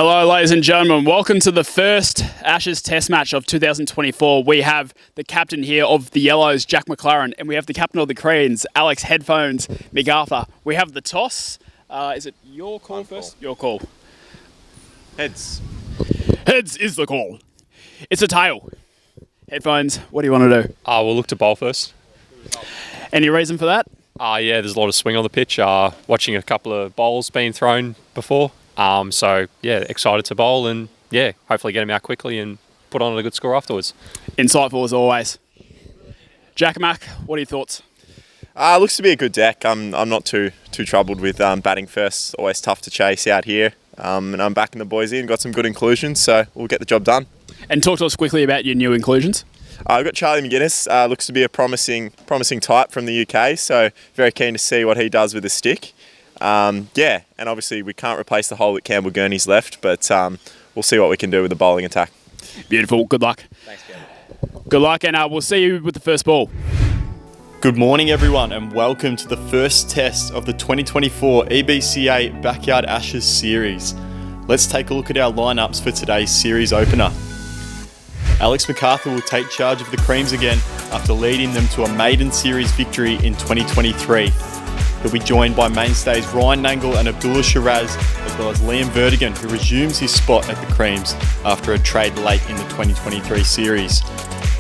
Hello, ladies and gentlemen. Welcome to the first Ashes Test match of 2024. We have the captain here of the Yellows, Jack McLaren, and we have the captain of the Creans, Alex Headphones MacArthur. We have the toss. Is it your call first? Your call. Heads. Heads is the call. It's a tail. Headphones, what do you want to do? We'll look to bowl first. Any reason for that? Yeah, there's a lot of swing on the pitch. Watching a couple of bowls being thrown before. So, yeah, excited to bowl and, yeah, hopefully get him out quickly and put on a good score afterwards. Insightful as always. Jack Mac, what are your thoughts? Looks to be a good deck. I'm not too troubled with batting first. Always tough to chase out here. And I'm backing the boys in. Got some good inclusions, so we'll get the job done. And talk to us quickly about your new inclusions. I've got Charlie McGuinness. Looks to be a promising type from the UK, so very keen to see what he does with the stick. Yeah, and obviously we can't replace the hole that Campbell Gurney's left, but we'll see what we can do with the bowling attack. Beautiful. Good luck. Thanks, Campbell. Good luck, and we'll see you with the first ball. Good morning, everyone, and welcome to the first test of the 2024 EBCA Backyard Ashes series. Let's take a look at our lineups for today's series opener. Alex MacArthur will take charge of the Creams again after leading them to a maiden series victory in 2023. He'll be joined by mainstays Ryan Nangle and Abdullah Shiraz, as well as Liam Vertigan, who resumes his spot at the Creams after a trade late in the 2023 series.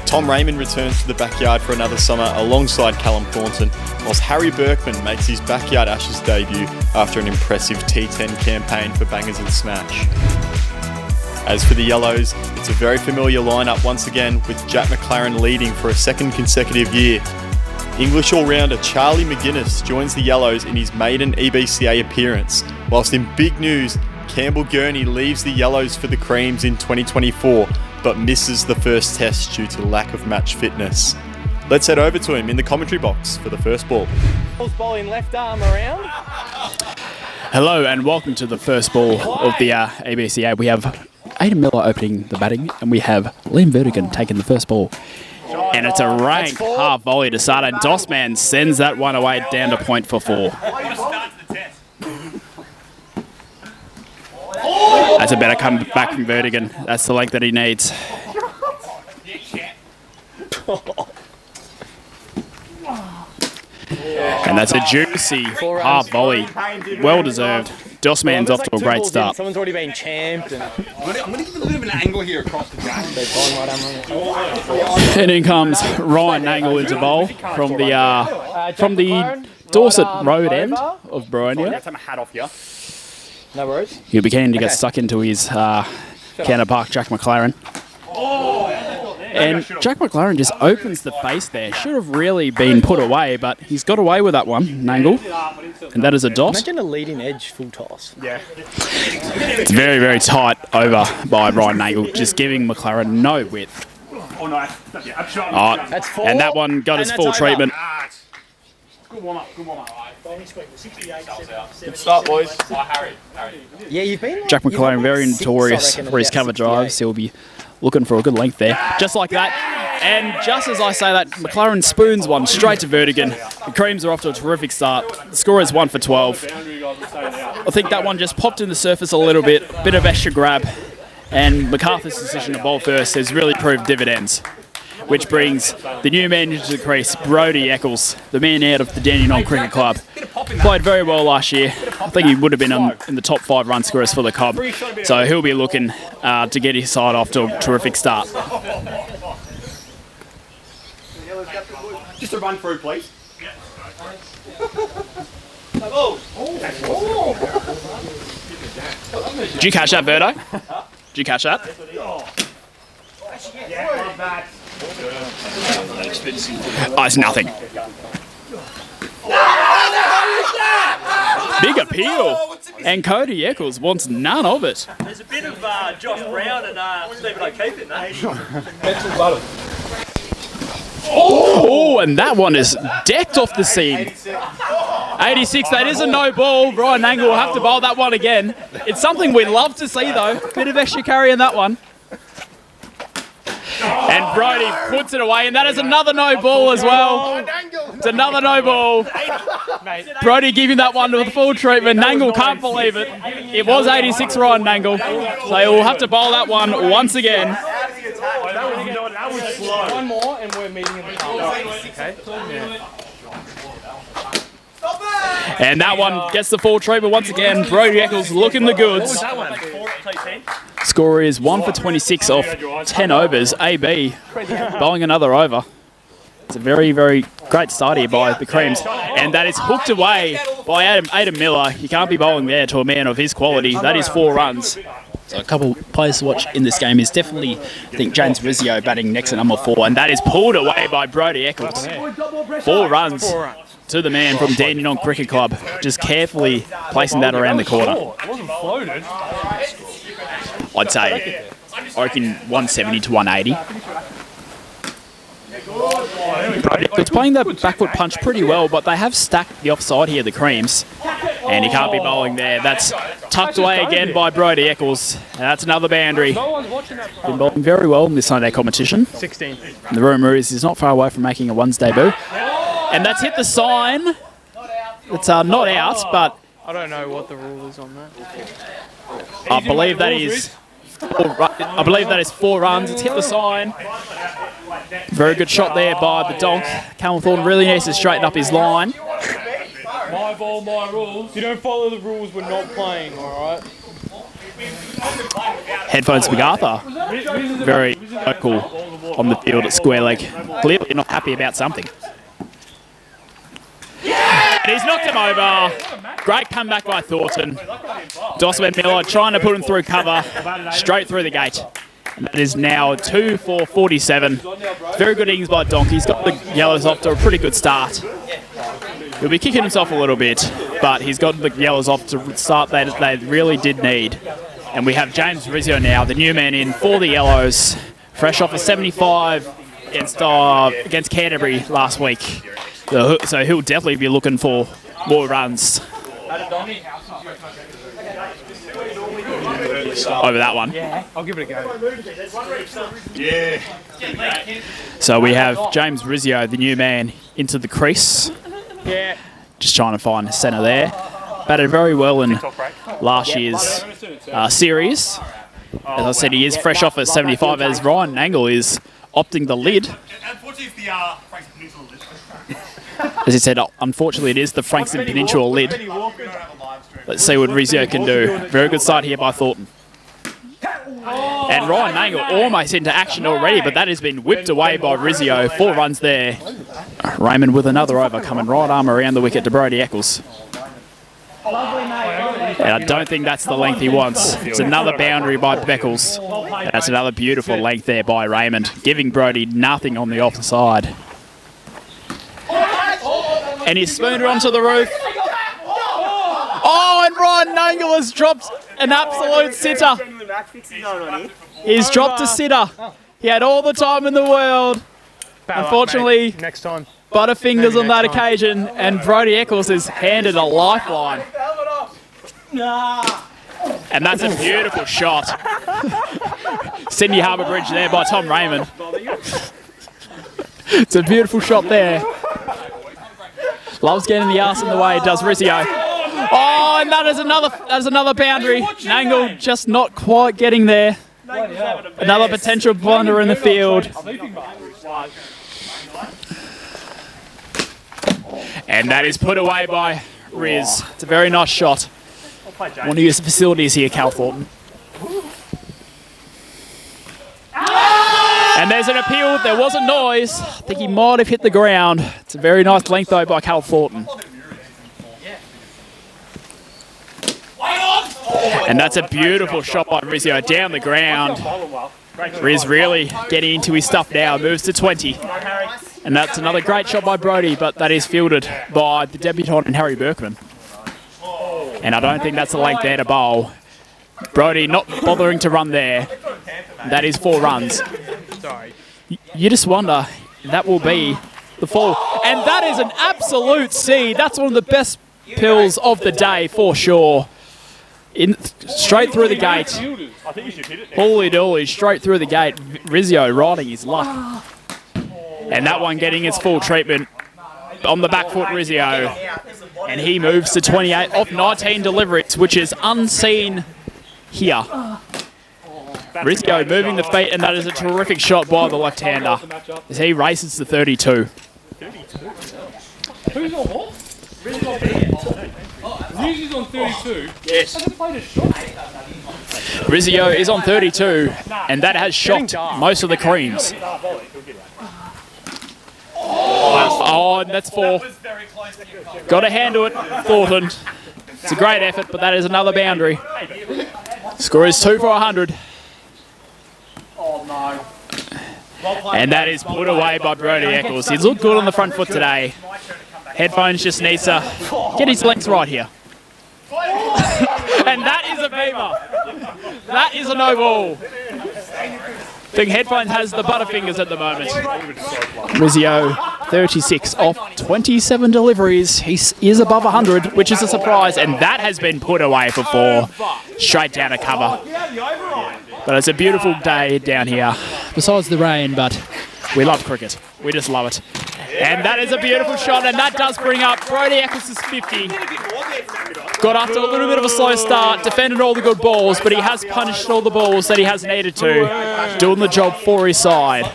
Tom Raymond returns to the backyard for another summer alongside Callum Thornton, whilst Harry Berkman makes his Backyard Ashes debut after an impressive T10 campaign for Bangers and Smash. As for the Yellows, it's a very familiar lineup once again, with Jack McLaren leading for a second consecutive year. English all-rounder Charlie McGuinness joins the Yellows in his maiden EBCA appearance, whilst in big news, Campbell Gurney leaves the Yellows for the Creams in 2024, but misses the first test due to lack of match fitness. Let's head over to him in the commentary box for the first ball. Bowling left arm around. Hello and welcome to the first ball of the EBCA. We have Aidan Miller opening the batting, and we have Liam Vertigan taking the first ball. And it's a rank half volley to start, and Dossman sends that one away down to point for 4. That's a better comeback from Vertigan. That's the length that he needs. And that's a juicy half volley. Well deserved. Dossman's off to a great start. Someone's already been champed. I'm going to give a little bit of an angle here across the jack. And in comes Ryan Nangle into bowl from the Dorset Road end of Boronia. Take my hat off here. No worries. He'll be keen to get stuck into his counterpart, Jack McLaren. And Jack McLaren just opens the face there. Should have really been put away, but he's got away with that one, Nangle. And that is a DOS. Imagine a leading edge full toss. Yeah. It's very, very tight over by Ryan Nangle, just giving McLaren no width. That's 4. And that one got his full over. treatment. Good warm up, good warm up. Good start, boys. Yeah, you've been. Jack McLaren very notorious for his cover drives. He'll be looking for a good length there. Just like that. And just as I say that, McLaren spoons one straight to Vertigan. The Creams are off to a terrific start. The score is 1 for 12. I think that one just popped in the surface a little bit of extra grab. And MacArthur's decision to bowl first has really proved dividends, which brings the new man into the crease, Brodie Eccles, the man out of the Dandenong Cricket Club. Played very well last year. I think he would have been in the top 5 run scorers for the Cobb. So he'll be looking to get his side off to a terrific start. Just a run through, please. Did you catch that, Verdo? Did you catch that? Oh, it's nothing. Big appeal. And Cody Eccles wants none of it. There's a bit of Josh Brown and Stephen O'Keefe in that. Oh, and that one is decked off the seam. 86, that is a no ball. Ryan Nangle will have to bowl that one again. It's something we love to see, though. Bit of extra carry in that one. And Brody puts it away, and that is another no ball as well. It's another no ball. Brody giving that one with full treatment. Nangle can't believe it. It was 86 Ryan Nangle. So he'll have to bowl that one once again. One more and we're meeting in the car. Okay. And that one gets the full treatment once again. Brody Eccles looking the goods. Score is 1 for 26 off 10 overs. AB bowling another over. It's a very, very great start here by the Creams. And that is hooked away by Adam Miller. You can't be bowling there to a man of his quality. That is 4 runs. So a couple players to watch in this game is definitely, I think, James Rizzio batting next at number 4. And that is pulled away by Brody Eccles. 4 runs to the man from Dandenong Cricket Club. Just carefully placing that around the corner. It wasn't floated. I'd say, I reckon 170 to 180. It's playing the back foot punch pretty well, but they have stacked the offside here, the Creams. And he can't be bowling there. That's tucked away again by Brody Eccles. And that's another boundary. Been bowling very well in this Sunday competition. 16. And the rumour is he's not far away from making a ones debut. And that's hit the sign. It's not out, but I don't know what the rule is on that. I believe that is 4 runs. It's hit the sign. Very good shot there by the donk. Callum Thornton really needs to straighten up his line. My ball, my rules. If you don't follow the rules, we're not playing, alright? Headphones MacArthur. Very vocal on the field at square leg. Clearly not happy about something. And he's knocked him over. Great comeback by Thornton. Dosman Miller trying to put him through cover. Straight through the gate. And that is now 2 for 47. Very good innings by Donk. He's got the Yellows off to a pretty good start. He'll be kicking himself a little bit, but he's got the Yellows off to a start that they really did need. And we have James Rizzio now, the new man in for the Yellows. Fresh off a 75 against Canterbury last week. So he'll definitely be looking for more runs over that one. Yeah, I'll give it a go. Yeah. So we have James Rizzio, the new man, into the crease. Yeah. Just trying to find a centre there. Batted very well in last year's series. As I said, he is fresh off at 75 as Ryan Nangle is opting the lid. Unfortunately, it's the Frankston Peninsula lid. As he said, unfortunately, it is the Frankston Peninsula lid. Let's see what Rizzio can do. Very good start here by Thornton. And Ryan Nangle almost into action already, but that has been whipped away by Rizzio. 4 runs there. Raymond with another over coming right arm around the wicket to Brody Eccles. And I don't think that's the length he wants. It's another boundary by Beckles. And that's another beautiful length there by Raymond, giving Brody nothing on the offside. And he's spooned it onto the roof. Oh, and Ryan Nangle has dropped an absolute sitter. He's dropped a sitter. He had all the time in the world. Unfortunately, next time. Butterfingers on that occasion, and Brody Eccles has handed a lifeline. And that's a beautiful shot. Sydney Harbour Bridge there by Tom Raymond. It's a beautiful shot there. Loves getting the arse in the way, does Rizzio. Oh, and that is another boundary. Nangle just not quite getting there. Another potential blunder in the field. And that is put away by Riz. It's a very nice shot. Want to use the facilities here, Cal Thornton. And there's an appeal. There was a noise. I think he might have hit the ground. It's a very nice length, though, by Cal Thornton. And that's a beautiful shot by Rizzio down the ground. Riz really getting into his stuff now. Moves to 20. And that's another great shot by Brody, but that is fielded by the debutant and Harry Berkman. And I don't think that's the length there to bowl. Brody not bothering to run there. That is 4 runs. You just wonder if that will be the fall. And that is an absolute seed. That's one of the best pills of the day for sure. Straight through the gate. I think you should hit it. Holy dooly, straight through the gate. Rizio riding his luck. And that one getting its full treatment on the back foot, Rizio. And he moves to 28 off 19 deliveries, which is unseen here. Rizio moving the feet, and that is a terrific shot by the left-hander as he races to 32. Who's on what? Rizio's on 32. Yes. Rizio is on 32, and that has shocked most of the creams. Oh, and that's 4. Got to handle it, Thornton. It's a great effort, but that is another boundary. Score is 2 for 100. And that is put away by Brody Eccles. He's looked good on the front foot today. Headphones just needs to get his lengths right here. And that is a beamer. That is a no ball. I think Headphones has the butterfingers at the moment. Rizio, 36 off 27 deliveries. He is above 100, which is a surprise, and that has been put away for 4. Straight down a cover. But it's a beautiful day down here, besides the rain, but we love cricket. We just love it. And that is a beautiful shot, and that does bring up Brody Eccles' 50. Got after a little bit of a slow start, defended all the good balls, but he has punished all the balls that he has needed to, doing the job for his side.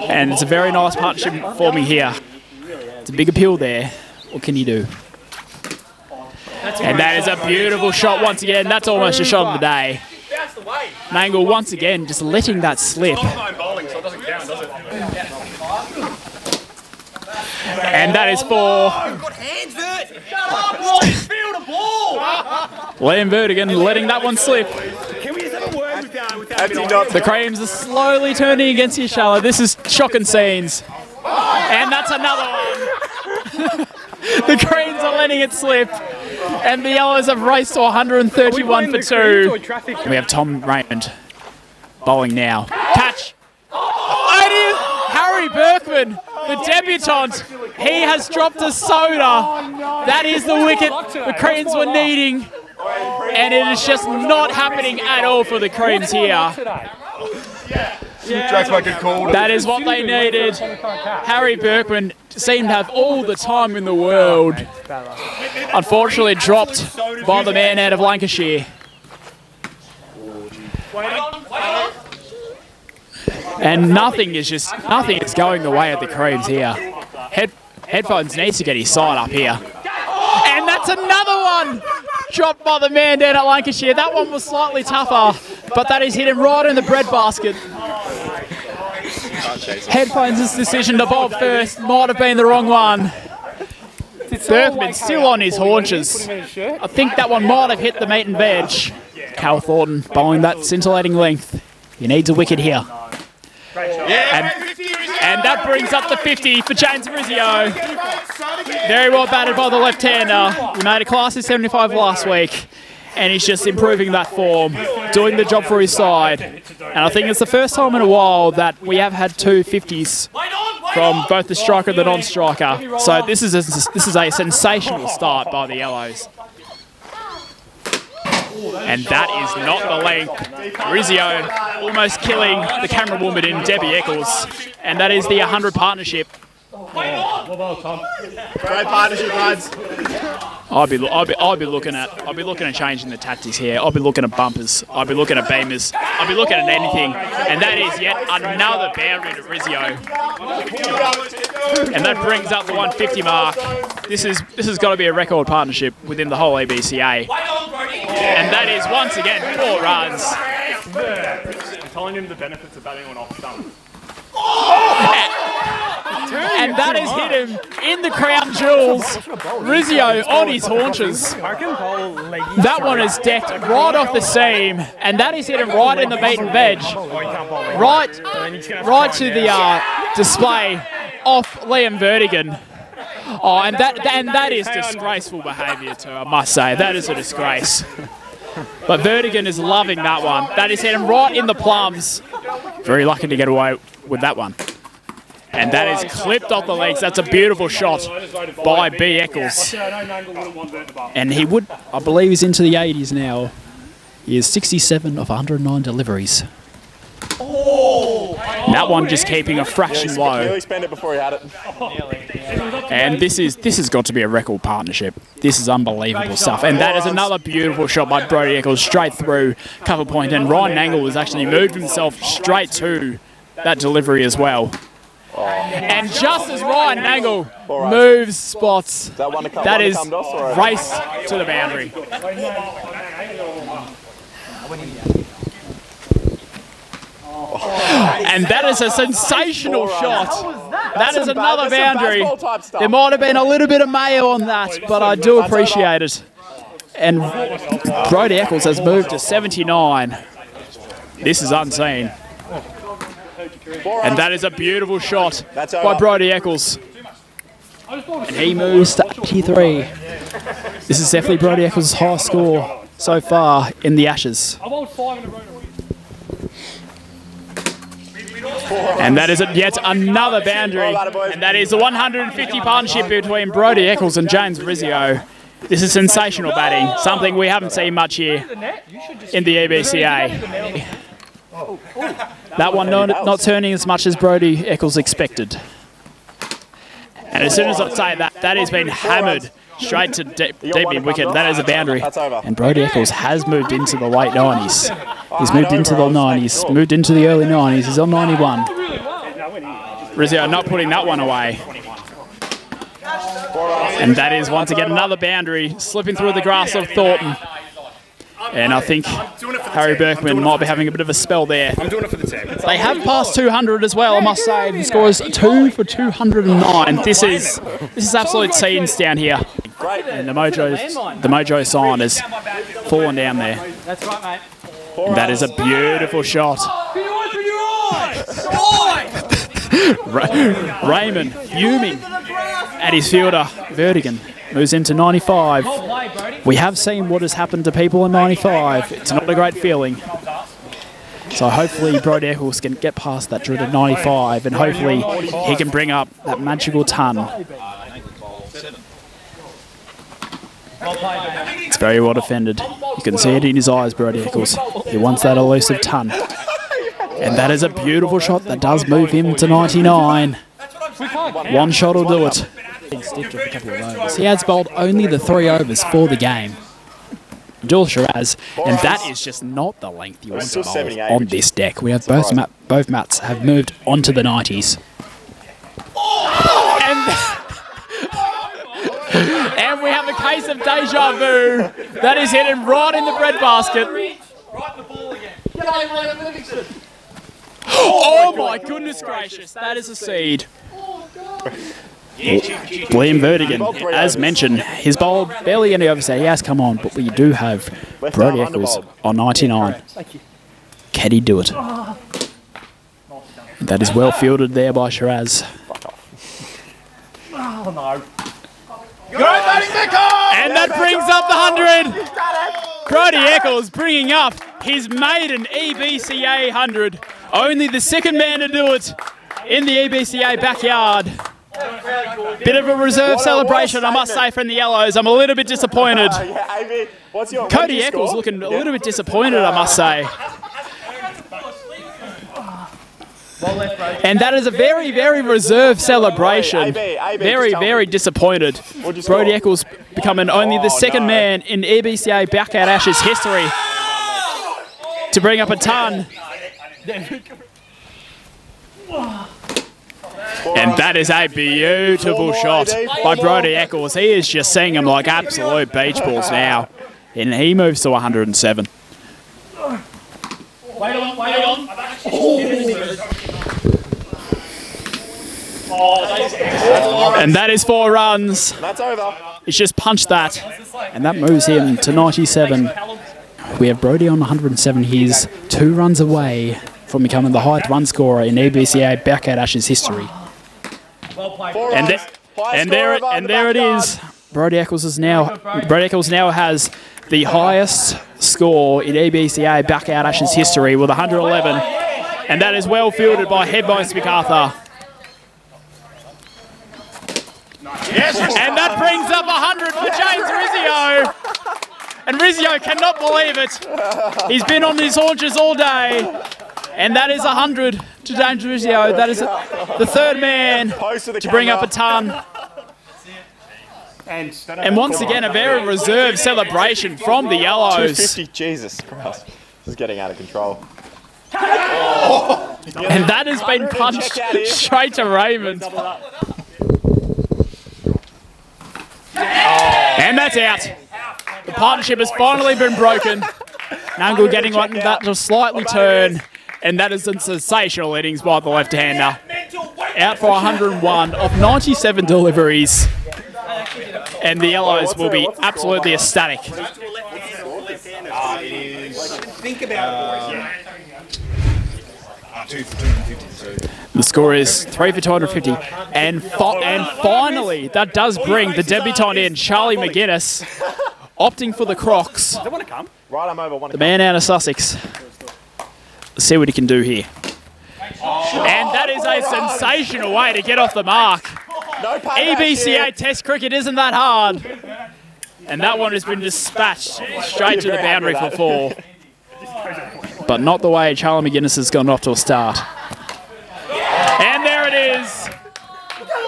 And it's a very nice partnership forming here. It's a big appeal there. What can you do? And that is a beautiful shot once again. That's almost a shot of the day. Nangle once again just letting that slip. And that is for Liam Vertigan letting that one slip. The creams are slowly turning against Yashala. This is shocking scenes. And that's another one. The creams are letting it slip. And the Yellows have raced to 131 for 2. We have Tom Raymond bowling now. Catch. It is Harry Berkman, the debutant. He has dropped a soda. That is the wicket the Creams were needing. And it is just not happening at all for the Creams here. That is what they needed. Harry Berkman seemed to have all the time in the world. Unfortunately dropped by the man out of Lancashire. And nothing is going the way of the Creams here. Headphones needs to get his side up here. And that's another one! Dropped by the man down at Lancashire. That one was slightly tougher, but that is hit him right in the breadbasket. Headphones' decision to bowl first might have been the wrong one. Berkman still on his haunches. I think that one might have hit the meat and veg. Cal Thornton bowling that scintillating length. He needs a wicket here. And that brings up the 50 for James Rizio. Very well batted by the left-hander. He made a classy 75 last week, and he's just improving that form, doing the job for his side. And I think it's the first time in a while that we have had 2 50s from both the striker and the non-striker. So this is a sensational start by the Yellows. And that is not the length. Rizio almost killing the camera woman in Debbie Eccles. And that is the 100 partnership. Great partnership, lads. I'll be looking at changing the tactics here. I'll be looking at bumpers. I'll be looking at beamers. I'll be looking at anything. And that is yet another boundary to Rizio. And that brings up the 150 mark. This has got to be a record partnership within the whole ABCA. And that is once again 4 runs. I'm telling him the benefits of batting on off stump. And that has hit him in the crown jewels. Rizio on his haunches. That one is decked right off the seam, and that is hit him right in the meat and veg. Right to the display off Liam Vertigan. Oh, and that is disgraceful behaviour too, I must say. That is a disgrace. But Vertigan is loving that one. That is hit him right in the plums. Very lucky to get away with that one. And that is clipped off the legs. That's a beautiful shot by B. Eccles. And he would, I believe he's into the 80s now. He is 67 of 109 deliveries. That one just keeping a fraction low. Nearly spent it before he had it. And this has got to be a record partnership. This is unbelievable stuff. And that is another beautiful shot by Brodie Eccles straight through cover point. And Ryan Nangle has actually moved himself straight to that delivery as well. And just as Ryan Nangle moves spots, that is race to the boundary. And that is a sensational shot. That is another boundary. There might have been a little bit of mayo on that, but I do appreciate it. And Brodie Eccles has moved to 79. This is unseen. And that is a beautiful shot by Brodie Eccles. And he moves to 83. This is definitely Brodie Eccles' highest score so far in the Ashes. And that is yet another boundary. And that is the 150 partnership between Brodie Eccles and James Rizzio. This is sensational batting, something we haven't seen much here in the EBCA. That one not turning as much as Brodie Eccles expected. And as soon as I say that, that has been hammered straight to deep in wicket. That is a boundary. And Brodie Eccles has moved into the late 90s. He's moved into the 90s, moved into the early 90s. He's on 91. Rizzio not putting that one away. And that is once again another boundary slipping through the grass of Thornton. And I think Harry Berkman might be having a bit of a spell there. I'm doing it for the team. They have passed 200 as well, I must say. The score is 2 for 209. This is absolute scenes down here. And the Mojo sign has fallen down there. That's right, mate. And that is a beautiful shot. Raymond fuming at his fielder. Vertigan moves into 95. We have seen what has happened to people in 95. It's not a great feeling. So hopefully Brodie Eccles can get past that dreaded 95 and hopefully he can bring up that magical ton. It's very well defended. You can see it in his eyes, Brodie Eccles. He wants that elusive ton. And that is a beautiful shot that does move him to 99. One shot will do it. He has bowled only the 3 overs for the game. Abdul Shiraz, and that is just not the length you want to bowl on this deck. We have both mats have moved onto the 90s. And we have a case of deja vu. That is hit him right in the breadbasket. Oh my goodness gracious, that is a seed. Liam Vertigan, as mentioned, his bowl barely any overs. He has come on, but we do have Brodie Eccles on 99. Can he do it? That is well fielded there by Shiraz. Oh, no. And that brings up the 100. Brodie Eccles bringing up his maiden EBCA 100. Only the second man to do it in the EBCA backyard. Bit of a reserve celebration, I must say, from the Yellows. I'm a little bit disappointed. Cody Eccles looking a little bit disappointed, I must say. And that is a very, very reserved celebration. Very, very disappointed. Brodie Eccles becoming only the second man in EBCA Backyard Ashes history to bring up a ton. And that is a beautiful shot by Brodie Eccles. He is just seeing them like absolute beach balls now. And he moves to 107. Wait on. And that is 4 runs. That's over. He's just punched that. And that moves him to 97. We have Brodie on 107. He's 2 runs away from becoming the highest run scorer in EBCA Backyard Ashes history. And there it is. Brodie Eccles now has the highest score in EBCA Backyard Ashes history with 111. And that is well fielded by Head Vice MacArthur. And that brings up 100 for James Rizzio. And Rizzio cannot believe it. He's been on his haunches all day. And that is 100 to James Rizzio. That is the third man to bring up a ton. And once again, a very reserved celebration from the Yellows. 250, Jesus Christ. This is getting out of control. And that has been punched straight to Raymond. And that's out. The partnership has finally been broken. Nangle getting that to slightly turn. And that is a sensational innings by the left-hander. Out for 101 of 97 deliveries. And the Yellows will be absolutely ecstatic. The score is 3 for 250. And finally, that does bring the debutant in, Charlie McGuinness, opting for the Crocs. The man out of Sussex. Let's see what he can do here. And that is a sensational way to get off the mark. EBCA Test cricket isn't that hard. And that one has been dispatched straight to the boundary for 4. But not the way Charlie McGuinness has gone off to a start. And there it is.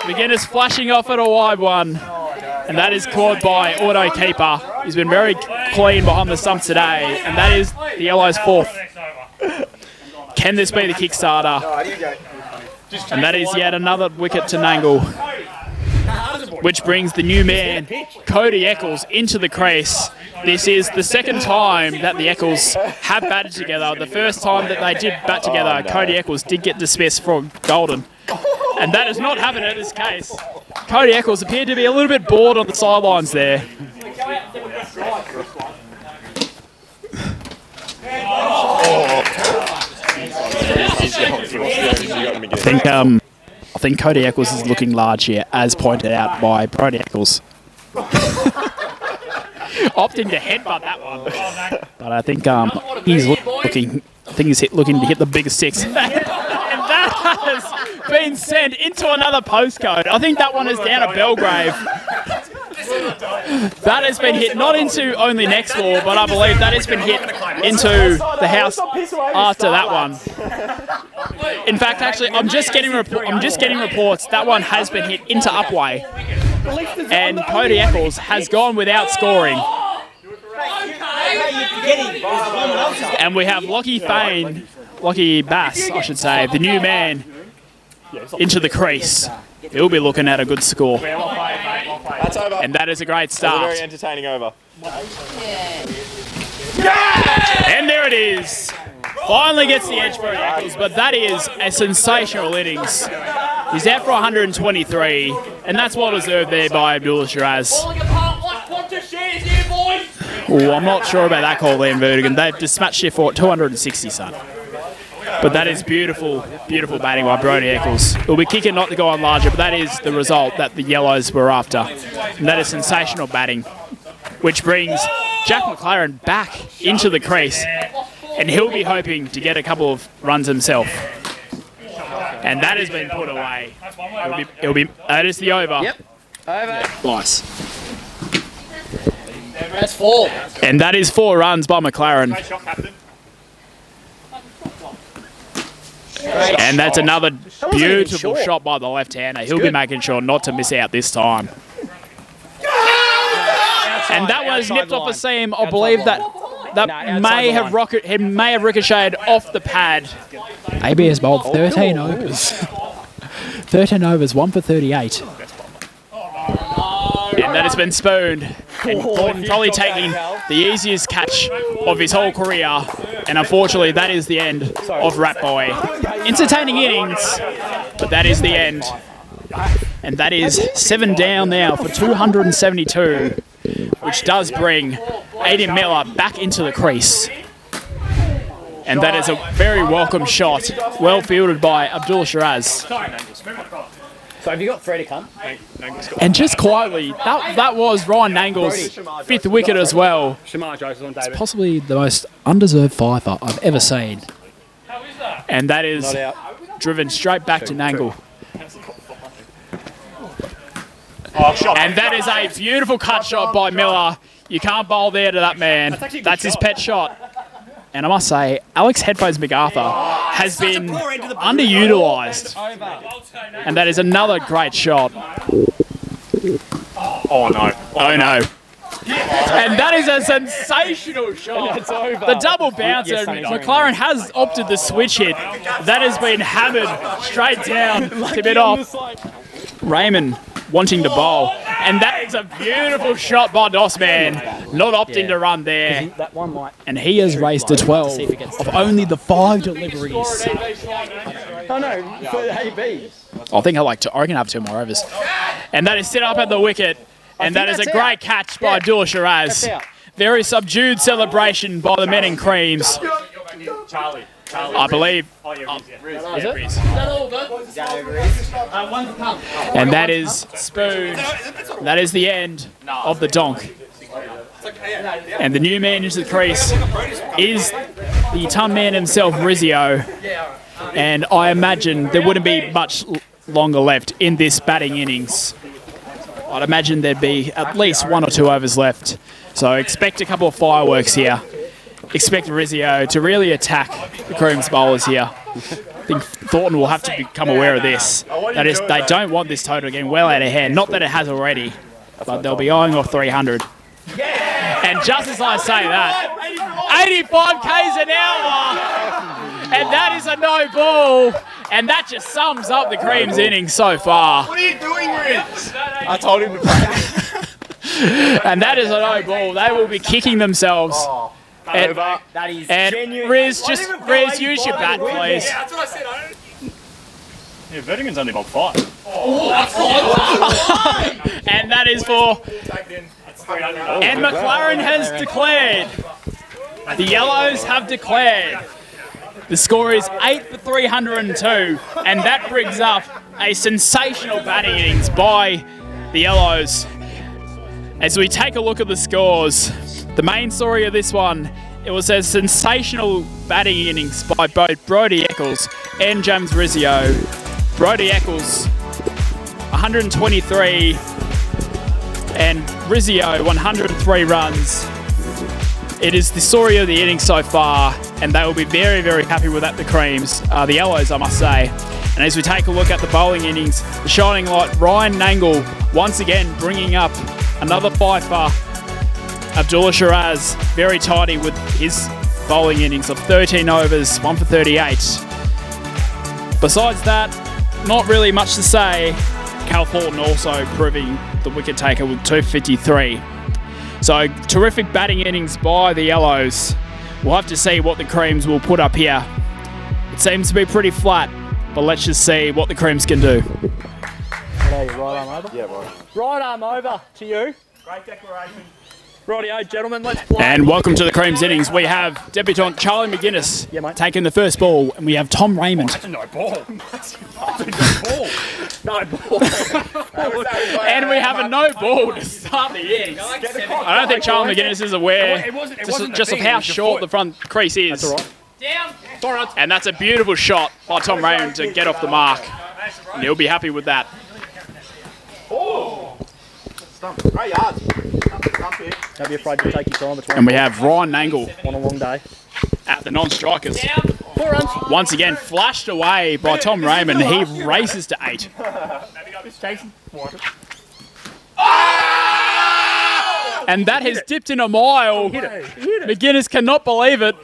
McGuinness flashing off at a wide one. And that is caught by Auto Keeper. He's been very clean behind the stumps today. And that is the Yellows' 4th. Can this be the Kickstarter? And that is yet another wicket to Nangle. Which brings the new man, Cody Eccles, into the crease. This is the second time that the Eccles have batted together. The first time that they did bat together, Cody Eccles did get dismissed from Golden. And that has not happened in this case. Cody Eccles appeared to be a little bit bored on the sidelines there. I think Cody Eccles is looking large here, as pointed out by Brody Eccles. Opting to headbutt that one, but I think he's looking to hit the biggest 6, and that has been sent into another postcode. I think that one is down at Belgrave. That has been hit not into only next wall, but I believe that has been hit into the house after that one. In fact, actually, I'm just getting reports that one has been hit into Upway, and Cody Eccles has gone without scoring. And we have Lockie Bass, I should say, the new man, into the crease. He'll be looking at a good score. That's over. And that is a great start. That's a very entertaining over. And there it is. Finally gets the edge for Eccles, but that is a sensational innings. He's out for 123, and that's well deserved there by Abdullah Shiraz. Oh, I'm not sure about that call there in Vertigan. They've dispatched you for 260, son. But that is beautiful, beautiful batting by Brody Eccles. He'll be kicking not to go on larger, but that is the result that the Yellows were after. And that is sensational batting, which brings Jack McLaren back into the crease. And he'll be hoping to get a couple of runs himself. And that has been put away. That is the over. Yep. Over. Nice. That's 4. And that is 4 runs by McLaren. And that's another beautiful shot by the left-hander. He'll be making sure not to miss out this time. And that was nipped off a seam. I believe that may have ricocheted off the pad. AB has bowled 13 overs. 13 overs, 1 for 38. And that has been spooned. And Thornton probably taking the easiest catch of his whole career. And unfortunately, that is the end of Rat Boy. Entertaining innings, but that is the end. And that is 7 down now for 272, which does bring Aiden Miller back into the crease. And that is a very welcome shot, well fielded by Abdul Shiraz. So have you got 3 to come? And just quietly, that was Ryan Nangle's 5th wicket as well. It's possibly the most undeserved fifer I've ever seen. And that is driven straight back to Nangle. And that is a beautiful cut shot by Miller. You can't bowl there to that man. That's his pet shot. And I must say, Alex Headphones MacArthur has been underutilised. And that is another great shot. Oh no. Oh no. And that is a sensational shot. The double bouncer. McLaren has opted the switch hit. That has been hammered straight down to bit off. Raymond wanting to bowl. And that is a beautiful shot by Dossman. Not opting to run there. That one might. And he has raced to 12 of only the 5 deliveries. Oh no, for AB. I think I can have 2 more overs. And that is set up at the wicket. And that is a great catch by Abdullah Shiraz. Very subdued celebration by the men in creams. Charlie. I believe. Is it? And that is Spoon. That is the end of the donk. And the new man into the crease is the ton man himself, Rizzio. And I imagine there wouldn't be much longer left in this batting innings. I'd imagine there'd be at least 1 or 2 overs left. So expect a couple of fireworks here. Expect Rizzio to really attack the Creams bowlers here. I think Thornton will have to become aware of this. That is, they don't want this total getting well out of hand. Not that it has already, but they'll be eyeing off 300. And just as I say that, 85 k's an hour, and that is a no ball. And that just sums up the Creams innings so far. What are you doing, Riz? I told him to play. And that is a no ball. They will be kicking themselves. And Riz, Riz, use your bat, please. Yeah, that's what I said. Yeah, Vertigan's only about 5. And that is for... And McLaren has declared. The Yellows have declared. The score is 8 for 302, and that brings up a sensational batting innings by the Yellows. As we take a look at the scores, the main story of this one, it was a sensational batting innings by both Brodie Eccles and James Rizzio. Brodie Eccles, 123, and Rizzio, 103 runs. It is the story of the innings so far, and they will be very, very happy with that, the Creams, the Yellows, I must say. And as we take a look at the bowling innings, the shining light, Ryan Nangle, once again bringing up another fifer. Abdullah Shiraz, very tidy with his bowling innings of 13 overs, 1 for 38. Besides that, not really much to say. Cal Thornton also proving the wicket taker with 253. So, terrific batting innings by the Yellows. We'll have to see what the Creams will put up here. It seems to be pretty flat, but let's just see what the Creams can do. Right arm over? Yeah, right arm over to you. Great declaration. Rightio, gentlemen, let's play. And welcome to the Creams innings. We have debutant Charlie McGuinness taking the first ball, and we have Tom Raymond. That's a no ball. No ball. And we have a no ball to start the innings. I don't think Charlie McGuinness is aware just of how short the front crease is. That's all right. And that's a beautiful shot by Tom Raymond to get off the mark. And he'll be happy with that. Great yards. Don't be afraid to take your time between. And we have Ryan Nangle on a long day. at the non-strikers. 4 runs. Once again, flashed away by Tom Raymond. He races to 8. And that has dipped in a mile. McGuinness cannot believe it.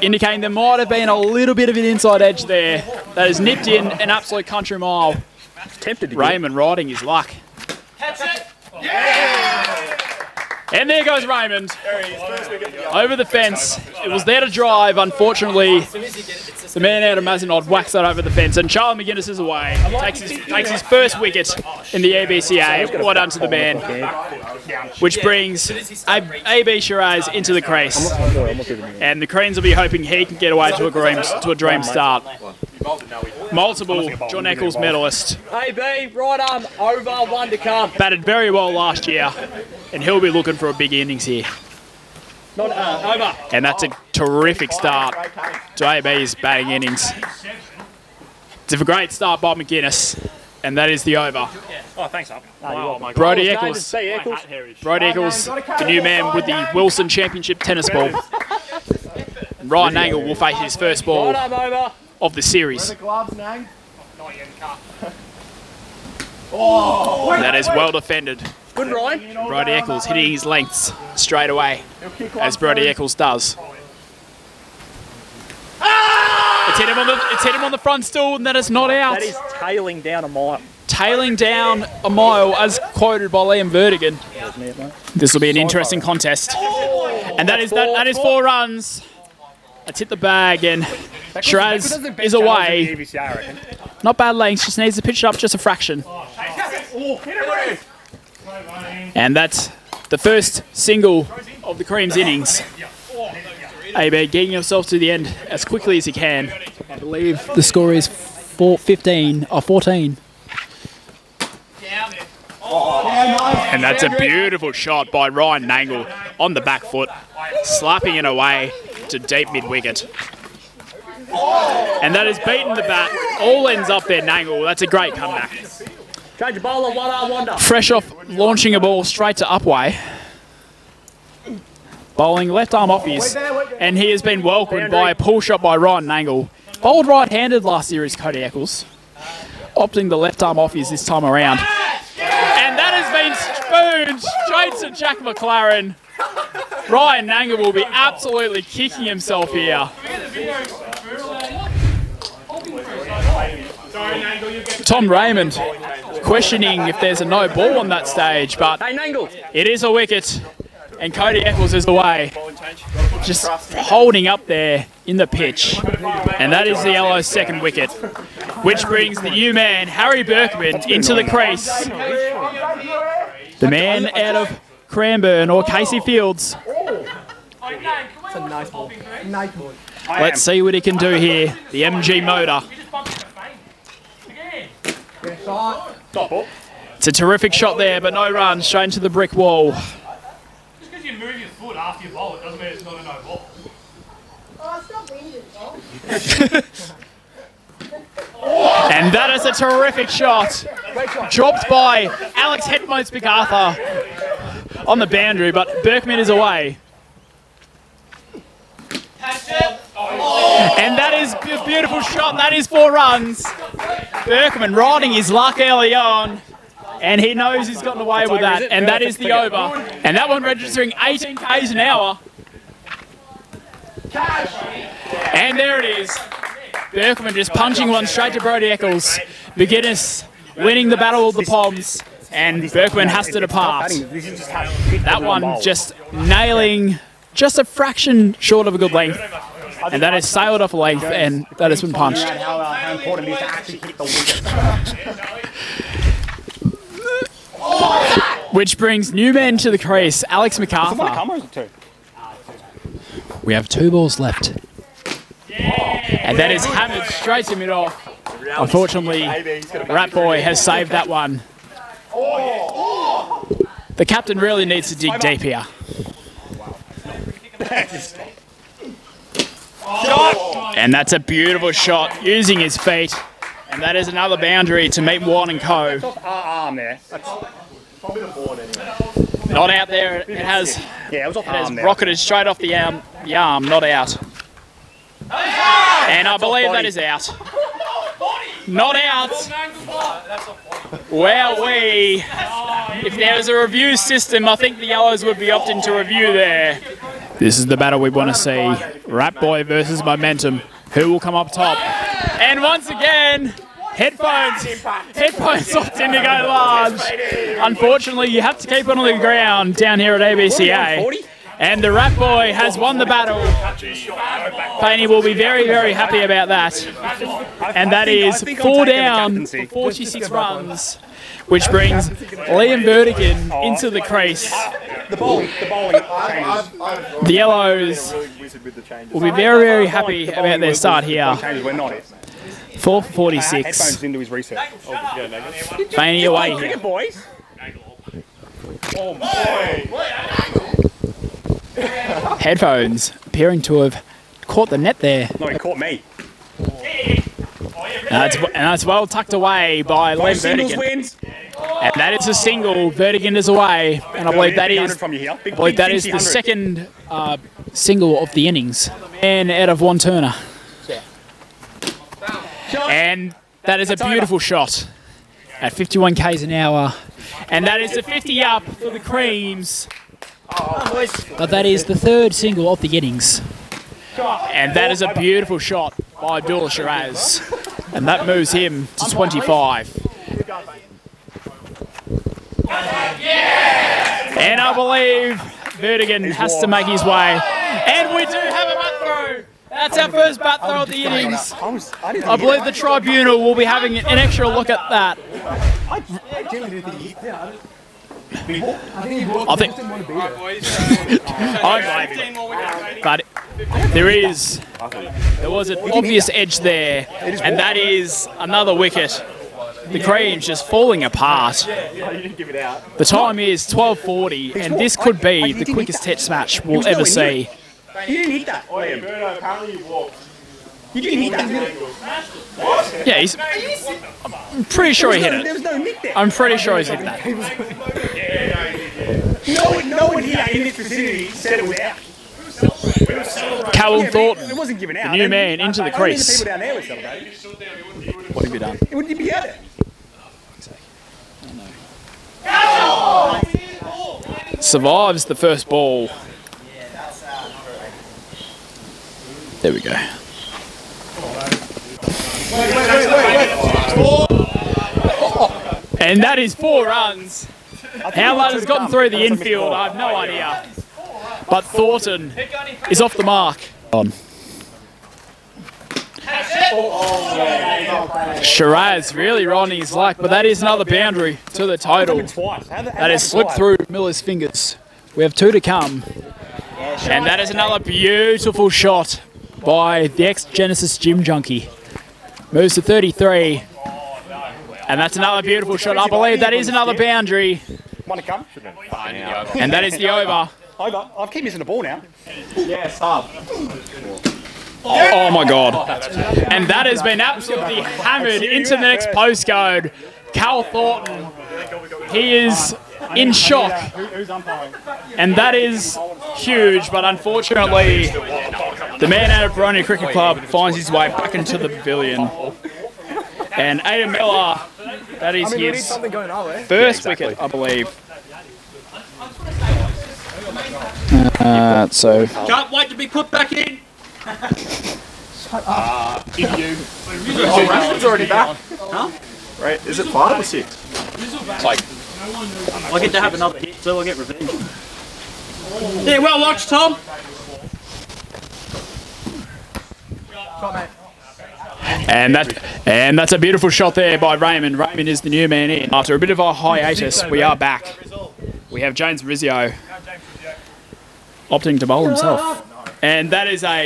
Indicating there might have been a little bit of an inside edge there. That has nipped in an absolute country mile. Tempted to Raymond riding his luck. And there goes Raymond. Over the fence. It was there to drive. Unfortunately, the man out of Mazenod whacks that over the fence. And Charlie McGuinness is away. Takes his first wicket in the ABCA. Well done to the man. Which brings AB Shiraz into the crease. And the Creans will be hoping he can get away to a dream start. Multiple John Eccles medalist. AB, right arm over, 1 to come. Batted very well last year, and he'll be looking for a big innings here. Not over. And that's a terrific start to AB's batting innings. It's a great start by McGuinness, and that is the over. Oh, thanks, up. Wow, my God. Brody David Eccles. C. Eccles. Brody Eccles, the new man with the Wilson Championship tennis ball. Ryan Angle will face his first ball Right arm over. of the series. That is well defended. Good, Ryan. Brody Eccles hitting his lengths straight away, as Brody Eccles does. It's hit him on the front stool, and that is not out. That is tailing down a mile. Tailing down a mile, as quoted by Liam Vertigan. This will be an interesting contest. And that is 4 runs. Let's hit the bag, and Shiraz is away. Not bad lengths, just needs to pitch it up just a fraction. And that's the first single of the Cream's innings. AB getting himself to the end as quickly as he can. I believe the score is 14. And that's a beautiful shot by Ryan Nangle on the back foot, slapping it away to deep mid-wicket. And that has beaten the bat. All ends up there, Nangle. That's a great comeback. Change bowler, one arm wonder. Fresh off launching a ball straight to Upway. Bowling left arm offies, and he has been welcomed by a pull shot by Ryan Nangle. Bowled right-handed last year is Cody Eccles, opting the left arm offies this time around. And that has been spooned straight to Jack McLaren. Ryan Nangle will be absolutely kicking himself here. Tom Raymond questioning if there's a no ball on that stage, but it is a wicket. And Cody Eccles is away, just holding up there in the pitch. And that is the Yellow's second wicket, which brings the new man, Harry Berkman, into the crease. The man out of Cranbourne or Casey Fields. Let's see what he can do here. The MG motor. It's a terrific shot there, but no run, straight into the brick wall. You move your foot after you bowl, it doesn't mean it's not a no ball. And that is a terrific shot. Dropped by Alex Headmotes MacArthur on the boundary, but Berkman is away. And that is a beautiful shot. That is 4 runs. Berkman riding his luck early on. And he knows he's gotten away with that, and that is the over. And that one registering 18 k's an hour. And there it is. Berkman just punching one straight to Brody Eccles. McGuinness winning the battle of the Poms, and Berkman has to depart. That one just nailing just a fraction short of a good length. And that has sailed off a length, and that has been punched. Which brings new man to the crease, Alex MacArthur. We have 2 balls left. And that is hammered straight to mid-off. Unfortunately, Rat Boy has saved that one. The captain really needs to dig deep here. And that's a beautiful shot using his feet. And that is another boundary to meet Warren and Co. Not out there. It has rocketed straight off the arm, not out. And I believe that is out. Not out. Wowee. If there was a review system, I think the Yellows would be opting to review there. This is the battle we want to see. Rat Boy versus Momentum. Who will come up top? And once again, headphones opt in to go large. Unfortunately, you have to keep it on the ground down here at ABCA. And the Rat Boy has won the battle. Painey will be very, very happy about that. And that is 4 down for 46 runs, which brings Liam Vertigan into the crease. The Yellows will be very, very happy about their start here. 4 for 46. Painey away here. Headphones appearing to have caught the net there. No, he caught me. And that's well tucked away by Len Vertigan. Wins. And that is a single. Vertigan is away. And I believe that is the second single of the innings. And out of one Turner. And that is a beautiful shot at 51 k's an hour. And that is the 50 up for the Creams. But that is the third single of the innings. And that is a beautiful shot by Abdullah Shiraz. And that moves him to 25. And I believe Vertigan has to make his way. And we do have a bat throw. That's our first bat throw of the innings. I believe the tribunal will be having an extra look at that. I think. But there was an obvious edge there, and that is another wicket. The Creams just falling apart. The time is 12:40, and this could be the quickest test match we'll ever see. You didn't hit that. You didn't hit that. Yeah, I'm pretty sure he hit it. There was no nick there. I'm pretty sure he's hit that. No one here in this vicinity said it was out. Callum Thornton, It wasn't given out. the new man, into the crease. The people down there were celebrating. What have you done? It wouldn't be out there. Survives the first ball. There we go. And that is 4 runs. How that has gotten through the infield, I have no idea. But Thornton is off the mark. Shiraz really riding his luck, but that is another boundary to the total. That has slipped through Miller's fingers. We have 2 to come. And that is another beautiful shot by the ex-Genesis Gym Junkie. Moves to 33. And that's another beautiful shot. I believe that is another boundary. Want to come? And that is the over. Over. I keep missing the ball now. Oh my God. And that has been absolutely hammered into the next postcode. Cal Thornton. He is in shock. And that is huge, but unfortunately, the man out of Boronia Cricket Club finds his way back into the pavilion. And Adam Miller, that is his first wicket, I believe. So Can't wait to be put back in. Rashford's already back. Huh? Right, is it 5 or 6? It's like, I get to have another hit, so I'll get revenge. Yeah, well watched, Tom. And that's a beautiful shot there by Raymond. Raymond is the new man in. After a bit of a hiatus, we are back. We have James Rizzio opting to bowl himself. And that is and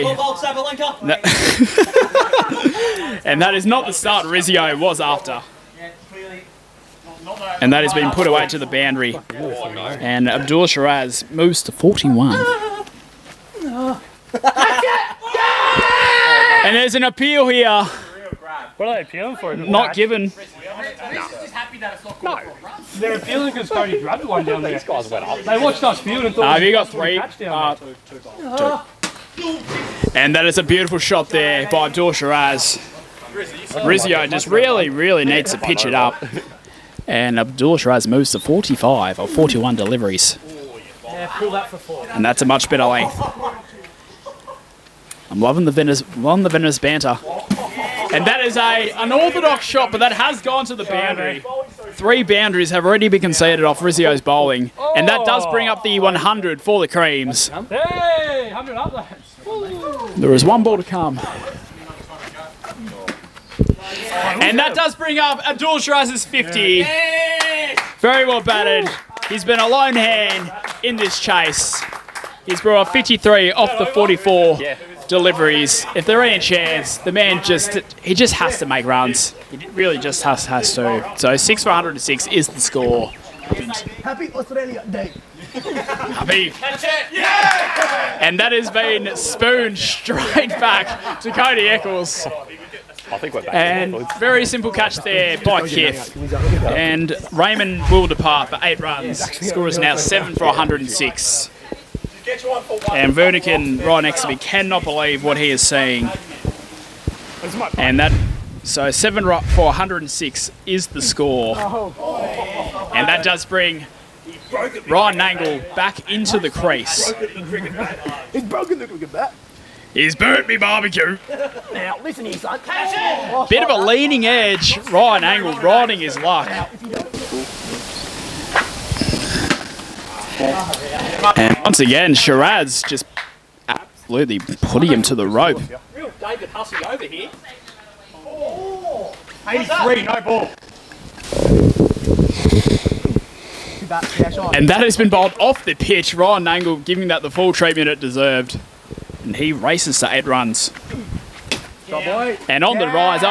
that is not the start Rizzio was after. And that has been put away to the boundary. And Abdul Shiraz moves to 41. And there's an appeal here. What are they appealing for? Not given. No. They're appealing because Cody grabbed one down there. These guys went up. They watched us field and thought... Have you got 3? 2. And that is a beautiful shot there by Abdul Shiraz. Rizzio just really needs to pitch it up. And Abdul Shiraz moves to 45 or 41 deliveries. Yeah, pull that for 4. And that's a much better length. I'm loving the Venice banter. And that is an unorthodox shot, but that has gone to the boundary. 3 boundaries have already been conceded off Rizzio's bowling. And that does bring up the 100 for the Creams. Hey, 100 up, lads. There is 1 ball to come. And that does bring up Abdul Shiraz's 50. Very well batted. He's been a lone hand in this chase. He's brought 53 off the 44 deliveries. If there ain't a chance, the man he just has to make runs. He really just has to. So 6 for 106 is the score. Happy Australia Day. Happy. And that has been spooned straight back to Cody Eccles. I think we're back. And very simple catch there by Kith. And Raymond will depart for 8 runs. Score is now 7 for 106. And Vernican right next to me cannot believe what he is seeing. And that, so 7 for 106 is the score. And that does bring Ryan Nangle back into the crease. He's broken. Look at that. He's burnt me barbecue. Now, listen here, son. Bit of a leaning edge. Ryan Nangle riding his luck. And once again, Shiraz just absolutely putting him to the rope. Real David Hussey over here. 83, no ball. And that has been bowled off the pitch. Ryan Nangle giving that the full treatment it deserved. And he races to 8 runs. And on the rise,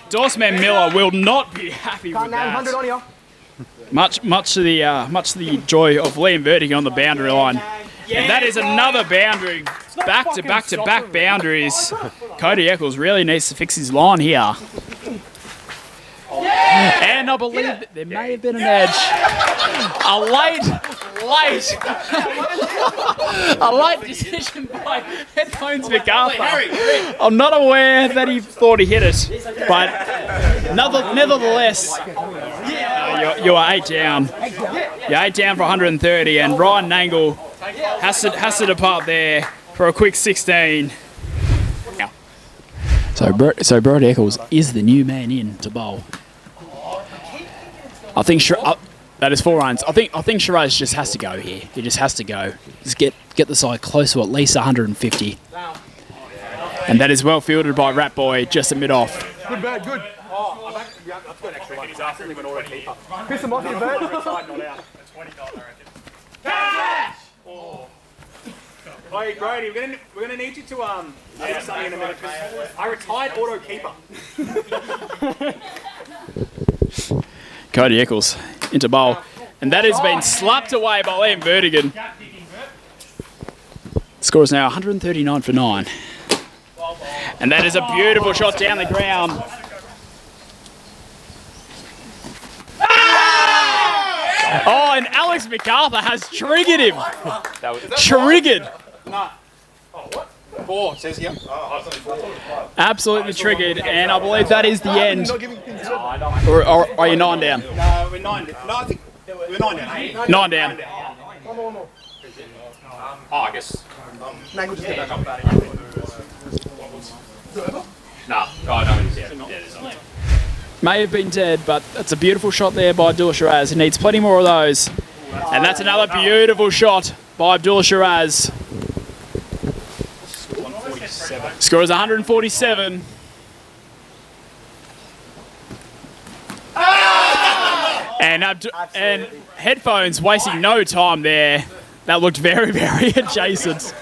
Dorsman Miller will not be happy with that. Much to the joy of Liam Vertigan on the boundary line. And that is another boundary. Back to back boundaries. Cody Eccles really needs to fix his line here. And I believe that there may have been an edge. A late decision by Headphones MacArthur. I'm not aware that he thought he hit it, but nevertheless, you are 8 down. You're 8 down for 130, and Ryan Nangle has to depart there for a quick 16. So Brody Eccles is the new man in to bowl. I think that is 4 runs. I think Shiraz just has to go here. He just has to go. Just get the side close to at least 150. And that is well fielded by Rat Boy just a mid off. Good bird, good. Oh, that's good actually. He's asking him an auto keeper. Piss him off, your bird. Side not out. Cash! Oh. Hey, Brody, we're gonna need you to do something in a minute. I retired auto keeper. Cody Eccles into bowl. And that has been slapped away by Liam Vertigan. Score is now 139 for 9. And that is a beautiful shot down the ground. Oh, and Alex MacArthur has triggered him. Triggered. No. Oh, what? 4, says here. Absolutely triggered, and I believe that is the end. Or are you 9 down? No, we're 9 down. No, I think we're 9 down. 9 down. I guess. Nangle just get back up. No, he's out. May have been dead, but it's a beautiful shot there by Abdullah Shiraz. He needs plenty more of those. And that's another beautiful shot by Abdullah Shiraz. Score is 147. And Headphones wasting no time there. That looked very, very adjacent.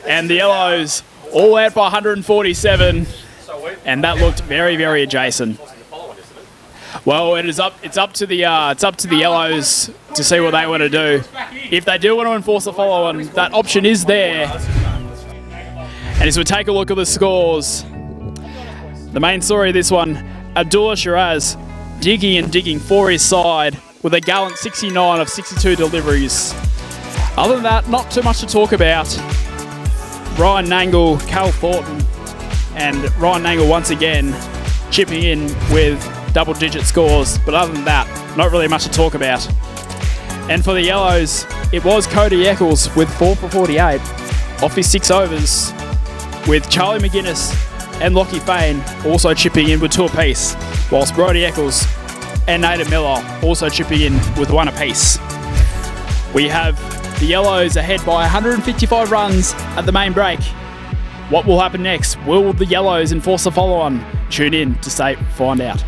And the Yellows all out by 147. And that looked very, very adjacent. Well, it's up to the Yellows to see what they want to do. If they do want to enforce the follow-on, that option is there. And as we take a look at the scores, the main story of this one, Abdullah Shiraz digging for his side with a gallant 69 of 62 deliveries. Other than that, not too much to talk about. Ryan Nangle, Cal Thornton, and Ryan Nangle once again chipping in with double-digit scores. But other than that, not really much to talk about. And for the Yellows, it was Cody Eccles with 4 for 48 off his 6 overs, with Charlie McGuinness and Lockie Fane also chipping in with 2 apiece, whilst Brody Eccles and Nathan Miller also chipping in with 1 apiece. We have the Yellows ahead by 155 runs at the main break. What will happen next? Will the Yellows enforce the follow-on? Tune in to find out.